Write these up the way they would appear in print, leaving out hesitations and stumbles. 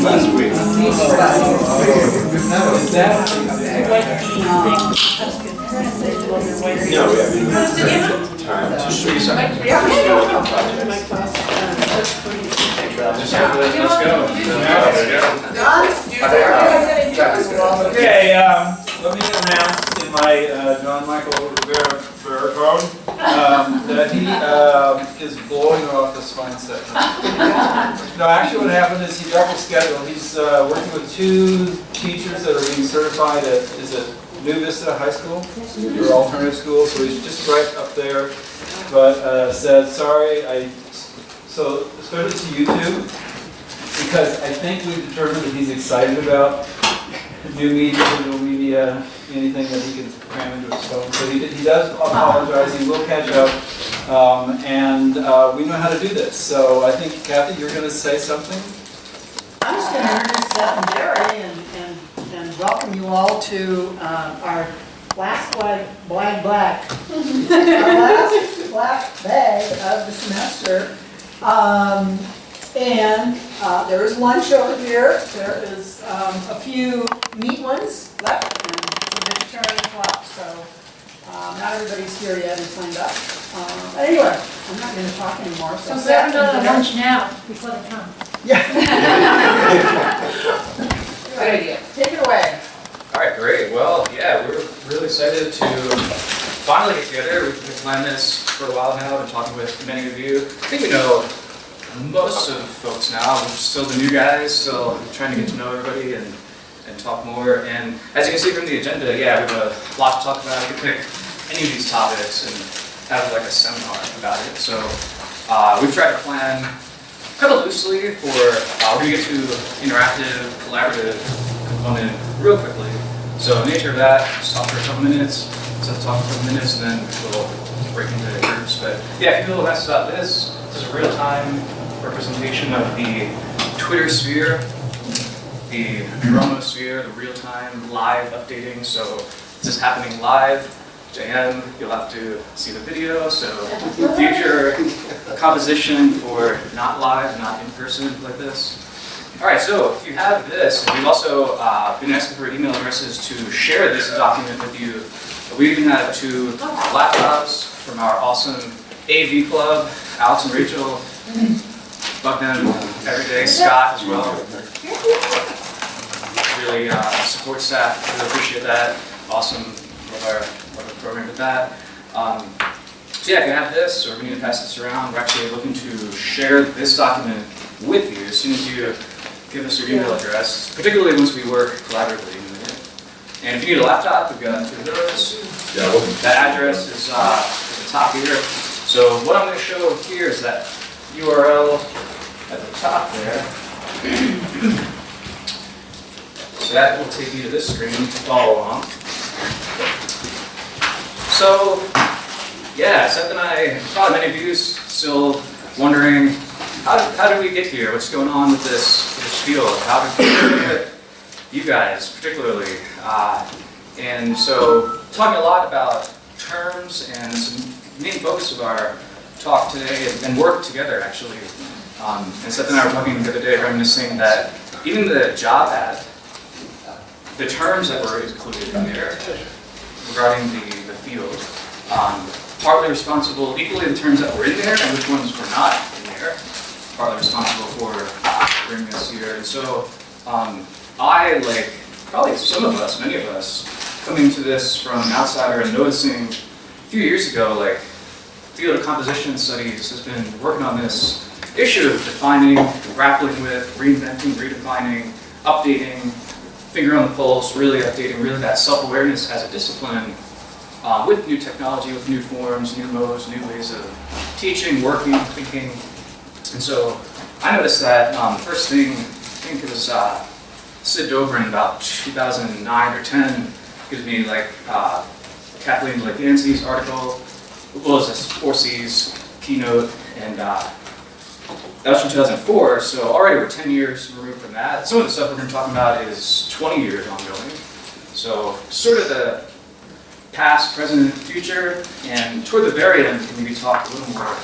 last week. Is that? No, we haven't time to show you something. Let's go. Okay, let me announce in my John Michael Rivera baritone that he is blowing off the spine section. No, actually what happened is he double scheduled. He's working with two teachers that are being certified at, is it New Vista High School? Or alternative school, so he's just right up there. But said, sorry, so especially to you two, because I think we've determined that he's excited about new media, digital media, anything that he can cram into his phone. So he does apologize, he will catch up, and we know how to do this. So I think, Kathy, you're going to say something? I'm just going to introduce Seth and Jerry and welcome you all to our last black day of the semester. There is lunch over here. There is a few meat ones left and some vegetarian fluff. So not everybody's here yet and signed up. But anyway, I'm not going to talk anymore. So grab another lunch now before they come. Yeah. Good idea. Take it away. All right, great. Well, yeah, we're really excited to finally get together. We've been planning this for a while now. I've been talking with many of you. I think we know most of the folks now. We're still the new guys, still trying to get to know everybody and talk more. And as you can see from the agenda, yeah, we have a lot to talk about. You can pick any of these topics and have like a seminar about it. So we've tried to plan kind of loosely for, we're going to get to interactive, collaborative component real quickly. So the nature of that, just talk for a couple minutes, Seth talk for a couple minutes, and then we'll break into groups. But yeah, if you feel less about this is a real-time representation of the Twitter sphere, the chromosphere, the real-time live updating. So this is happening live. JM, you'll have to see the video. So future composition for not live, not in person like this. All right, so if you have this, we've also been asking for email addresses to share this document with you. We even have 2 laptops from our awesome AV club, Alex and Rachel. Bug them every day, Scott as well. Really support staff, really appreciate that. Awesome, love our program with that. So yeah, if you have this, or we need to pass this around, we're actually looking to share this document with you as soon as you give us your email address, particularly once we work collaboratively. And if you need a laptop, we've got 2 of those. That address is at the top here. So what I'm going to show here is that URL at the top there. So that will take you to this screen to follow along. So yeah, Seth and I, probably many of you still wondering, how did we get here? What's going on with this field? How did we get you guys particularly? And so talking a lot about terms and some main focus of our talk today and work together actually. And Seth and I were talking the other day, reminiscing that even the job ad, the terms that were included in there regarding the field, partly responsible, equally the terms that were in there and which ones were not in there, partly responsible for bringing us here. And so I, like probably some of us, many of us, coming to this from an outsider and noticing a few years ago, like field of composition studies has been working on this issue of defining, grappling with, reinventing, redefining, updating, finger on the pulse, really updating, really that self-awareness as a discipline with new technology, with new forms, new modes, new ways of teaching, working, thinking. And so I noticed that first thing, I think it was Sid Dobrin about 2009 or 10, gives me like Kathleen Legancy's article, well, it was this 4C's keynote, and that was from 2004, so already we're 10 years removed from that. Some of the stuff we're going to talk about is 20 years ongoing. So sort of the past, present, future, and toward the very end, we can maybe talk a little more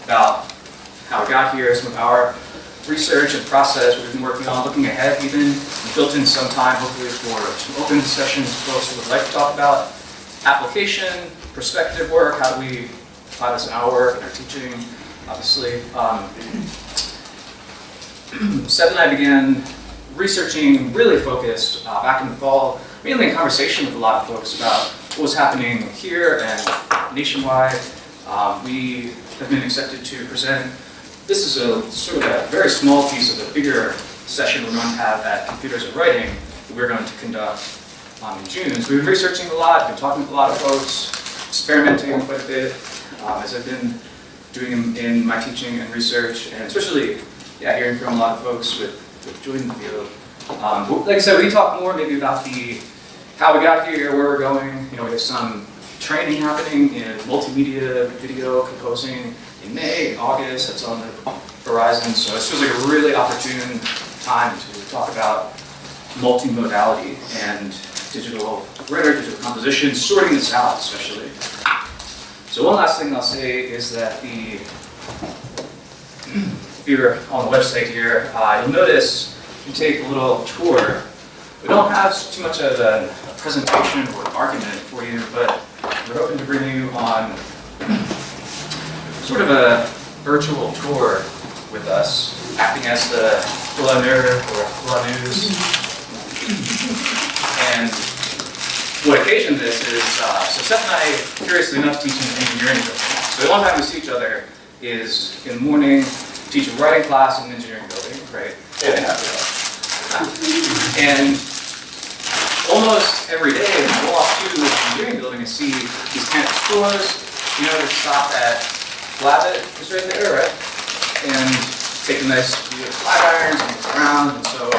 about how we got here, some of our research and process we've been working on, looking ahead even. We built in some time, hopefully, for some open discussions with folks who would like to talk about application, perspective work, how do we apply this in our work and our teaching, obviously. Seth and I began researching, really focused back in the fall, mainly in conversation with a lot of folks about what was happening here and nationwide. We have been accepted to present. This is a sort of a very small piece of a bigger session we're going to have at Computers and Writing that we're going to conduct in June. So we've been researching a lot, been talking with a lot of folks, experimenting quite a bit, as I've been doing in my teaching and research, and especially hearing from a lot of folks with joining the field. Like I said, we talk more maybe about how we got here, where we're going. We have some training happening in multimedia video composing in May and August. That's on the horizon. So this feels like a really opportune time to talk about multimodality and digital rhetoric, digital composition, sorting this out especially. So one last thing I'll say is that if you're on the website here, you'll notice if you take a little tour, we don't have too much of a presentation or argument for you, but we're hoping to bring you on sort of a virtual tour with us, acting as the planner or planeuse. And what occasioned this is, so Seth and I, curiously enough, teach in engineering building. So the one time we see each other is in the morning, teach a writing class in an engineering building, right? And almost every day, when I walk to the engineering building and see these campus tours, they stop at Flabbit, is right there, right? And take a nice view of flat irons and look around, and so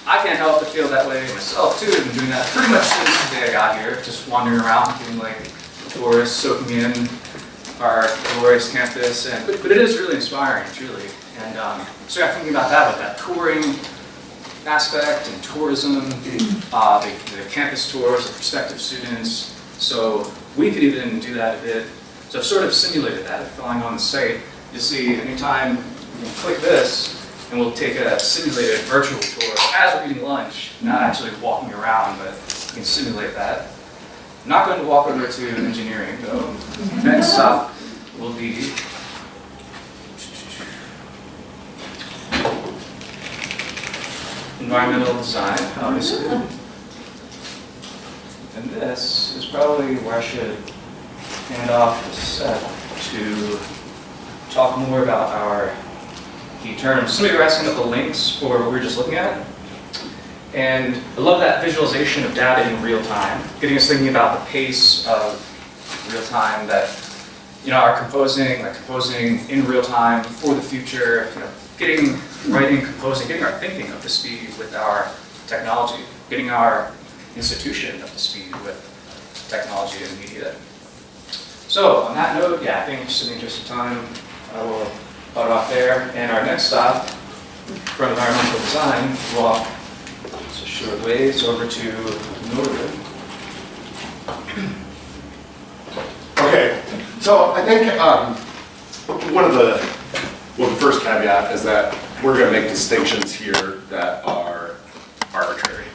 I can't help but feel that way myself too. I've been doing that pretty much since the day I got here, just wandering around, feeling like tourists, soaking in our glorious campus, but it is really inspiring, truly. And so I'm thinking about that touring aspect and tourism, the campus tours, the prospective students. So we could even do that a bit. So I've sort of simulated that. If you're on the site, you'll see anytime you click this, and we'll take a simulated virtual tour as we're eating lunch, not actually walking around, but you can simulate that. I'm not going to walk over to engineering, though. Next up will be environmental design, obviously. And this is probably where I should hand off to Seth to talk more about our key terms. Some of you were asking about the links for what we were just looking at. And I love that visualization of data in real time, getting us thinking about the pace of real time, that our composing in real time for the future, getting writing, composing, getting our thinking up to speed with our technology, getting our institution up to speed with technology and media. So on that note, I think just in the interest of time, I will cut it off there. And our next stop from environmental design, walk just a short ways over to Northern. Okay, so I think the first caveat is that we're going to make distinctions here that are arbitrary.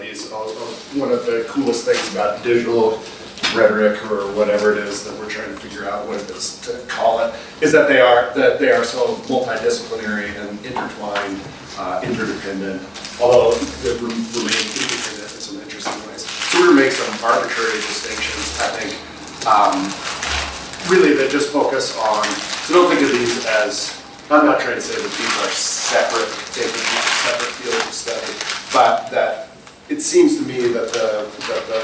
These one of the coolest things about digital rhetoric or whatever it is that we're trying to figure out what it is to call it is that they are so multidisciplinary and intertwined, interdependent, although they remain independent in some interesting ways. So we're going to make some arbitrary distinctions, I think, really that just focus on, so don't think of these as, I'm not trying to say that these are separate fields of study, but that it seems to me that the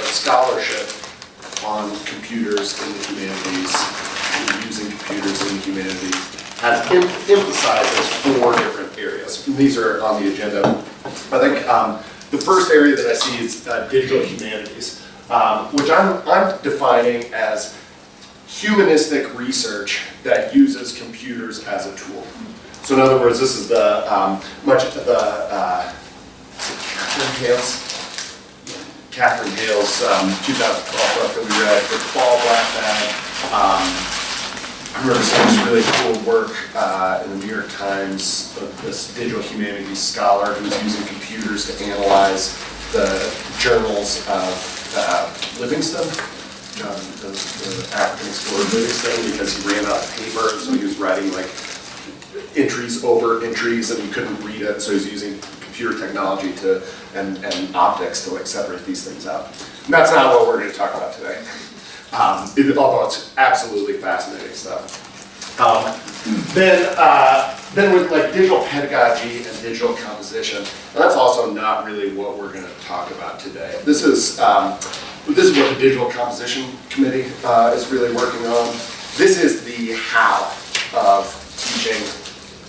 scholarship on computers in the humanities, and using computers in the humanities, has emphasizes 4 different areas. And these are on the agenda. I think the first area that I see is digital humanities, which I'm defining as humanistic research that uses computers as a tool. So in other words, this is the Catherine Hale's 2012 book that we read, The Fall Black Bag, I remember seeing this really cool work in the New York Times of this digital humanities scholar who's using computers to analyze the journals of Livingston, the African explorer Livingston, because he ran out of paper, so he was writing like entries over entries and he couldn't read it, so he's using computer technology and optics to like separate these things out. And that's not what we're going to talk about today. Although it's absolutely fascinating stuff. Then with like digital pedagogy and digital composition, and that's also not really what we're going to talk about today. This is what the Digital Composition Committee is really working on. This is the how of teaching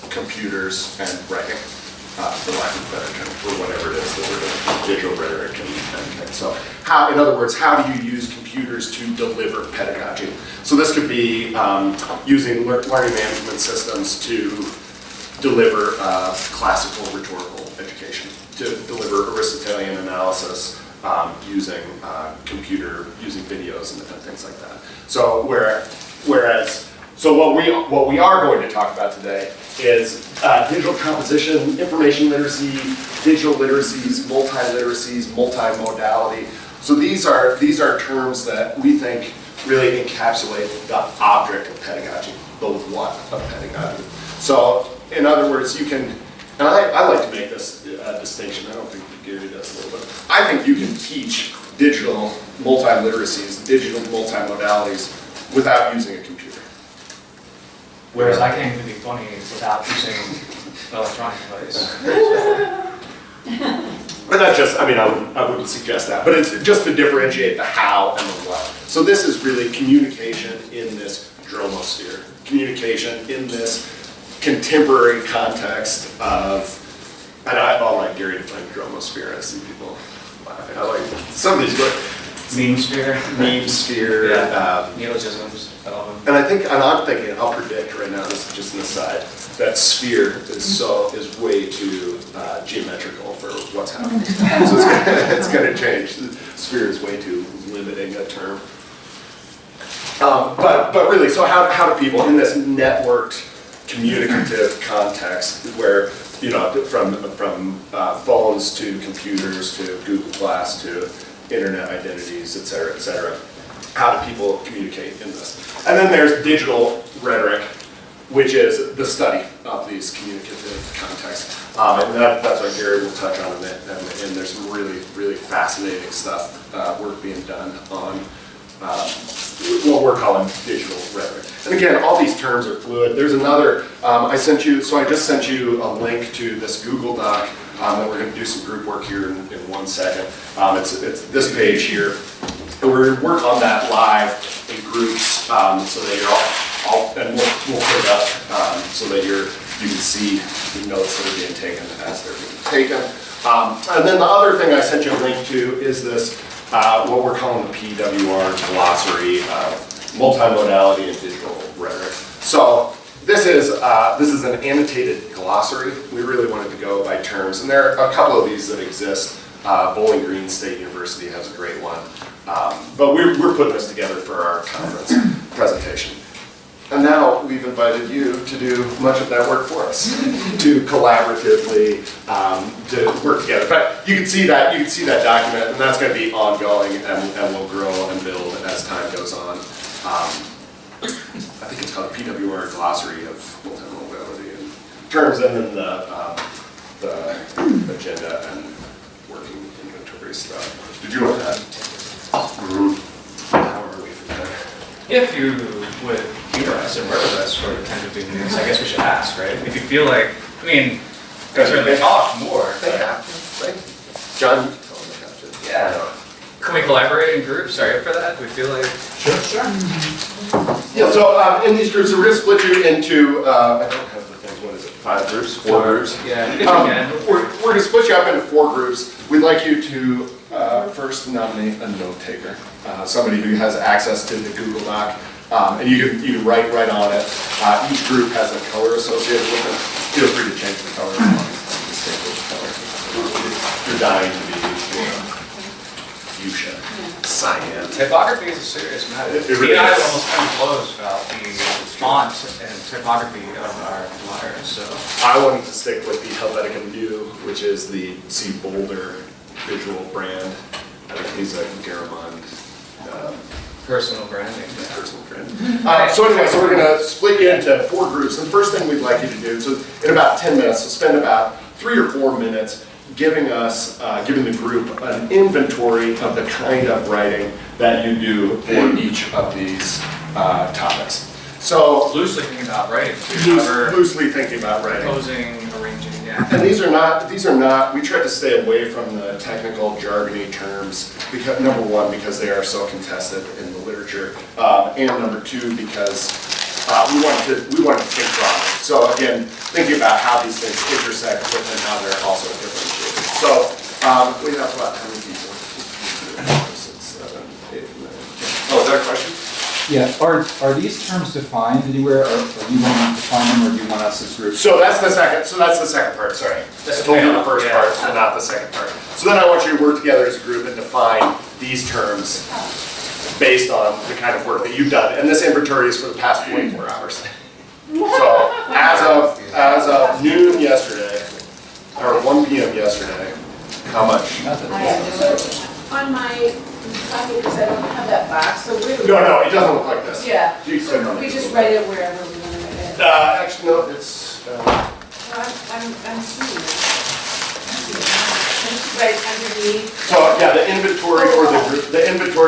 computers and writing, for lack of a better term, or whatever it is that we're doing, digital rhetoric and things. So how, in other words, how do you use computers to deliver pedagogy? So this could be using learning management systems to deliver classical rhetorical education, to deliver Aristotelian analysis using using videos and things like that. So what we are going to talk about today is digital composition, information literacy, digital literacies, multi-literacies, multimodality. So these are terms that we think really encapsulate the object of pedagogy, the what of pedagogy. So in other words, you can, and I like to make this distinction, I don't think that Gary does a little bit. I think you can teach digital multi-literacies, digital multimodalities without using a computer. Whereas I can't even be funny without using an electronic device. But not just, I wouldn't suggest that, but it's just to differentiate the how and the what. So this is really communication in this dromosphere, communication in this contemporary context of, and I'll let Gary define dromosphere. I see people laughing. I like some of these words. Meme sphere. Meme sphere. Yeah. Neologisms. And I'm thinking, I'll predict right now, this is just an aside, that sphere is way too geometrical for what's happening. So it's going to change. Sphere is way too limiting a term. But really, so how do people in this networked communicative context where, from phones to computers to Google Glass to internet identities, et cetera, how do people communicate in this? And then there's digital rhetoric, which is the study of these communicative contexts. And that's what Gary will touch on in a minute. And there's some really, really fascinating stuff, work being done on what we're calling digital rhetoric. And again, all these terms are fluid. There's another, I just sent you a link to this Google Doc that we're going to do some group work here in 1 second. It's this page here. And we're going to work on that live in groups so that you're all and we'll put it up so that you can see the notes that are being taken as they're being taken. And then the other thing I sent you a link to is this, what we're calling the PWR glossary, multimodality and digital rhetoric. So this is an annotated glossary. We really wanted to go by terms, and there are a couple of these that exist. Bowling Green State University has a great one. But we're putting this together for our conference presentation. And now we've invited you to do much of that work for us, to collaboratively to work together. But you can see that document, and that's going to be ongoing, and will grow and build as time goes on. I think it's called a PWR glossary of multimodality and terms, and then the agenda and working inventory stuff. Did you want to add? How are we from there? If you would be interested in work with us for tentative meetings, I guess we should ask, right? If you feel like, you can certainly talk more. They have to, right? John, you can tell them they have to. Yeah. Can we collaborate in groups? Are you up for that? Do we feel like? Sure. Yeah, so in these groups, so we're going to split you into, I don't have the things, what is it, 5 groups, 4 groups? Yeah, if you can. We're going to split you up into 4 groups. We'd like you to first nominate a note taker, somebody who has access to the Google Doc, and you can write right on it. Each group has a color associated with it. Feel free to change the color as long as it's distinguished color. You're dying to be fuchsia. cyan. Typography is a serious matter. It really He and I is. almost come close about the font and typography of our flyers, so. I wanted to stick with the Helvetica New, which is the Boulder visual brand. I think he's a Garamond Personal branding. personal brand. So anyway, so we're gonna split you into 4 groups. And the first thing we'd like you to do, so in about 10 minutes, so spend about 3 or 4 minutes giving the group an inventory of the kind of writing that you do for each of these topics. So Loosely thinking about writing, too. However, loosely thinking about writing. composing, arranging, yeah. And these are not, we try to stay away from the technical jargony terms, because, number one, because they are so contested in the literature, and number two, because we want to think broadly. So again, thinking about how these things intersect with and how they're also differentiated. So we have about how many people? 6, 7, 8, 9, 10. Oh, is that a question? Yeah, are these terms defined anywhere, or do you want to define them, or do you want us as groups? So that's the second part, sorry. That's I told you the okay. first Yeah. part, but not the second part. So then I want you to work together as a group and define these terms based on the kind of work that you've done. And this inventory is for the past 24 hours. So as of noon yesterday, or 1 p.m. yesterday, how much? On my copy, because I don't have that box, so where do we? No, it doesn't look like this. Yeah, You said we just write it wherever we want to write it. Actually, no, it's, I'm seeing it. Just right underneath. so yeah, the inventory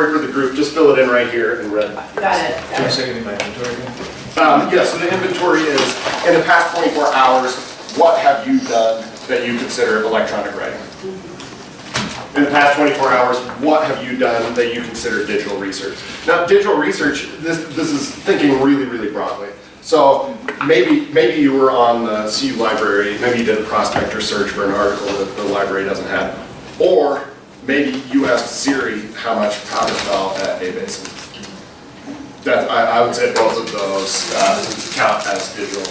for the group, just fill it in right here in red. Got it. Can you say give me my inventory again? Yeah, so the inventory is, in the past 24 hours, what have you done that you consider electronic writing? In the past 24 hours, what have you done that you consider digital research? Now, digital research, this is thinking really, really broadly. So maybe you were on the CU library, maybe you did a prospector search for an article that the library doesn't have. Or maybe you asked Siri how much powder fell at A Basin. That, I would say both of those count as digital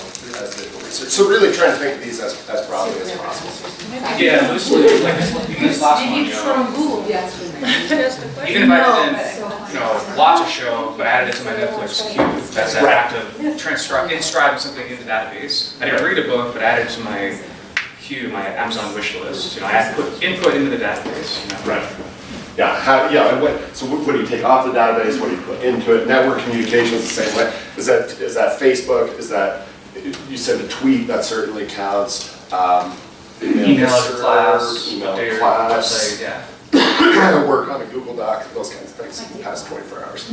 research. So really trying to think of these as broadly as possible. Yeah, loosely, like this last one, Maybe you it's know. from Google, yes. Even if I didn't, watch a show, but added it to my Netflix queue, that's an act of inscribing something in the database. I didn't read a book, but added to my queue, my Amazon wish list. I had to put input into the database. Right. Yeah, and so what do you take off the database, what do you put into it? Network communication is the same way. Is that Facebook? Is that, you said a tweet, that certainly counts. Email to class, email update to your class. website, yeah. Work on a Google Doc, those kinds of things in the past 24 hours.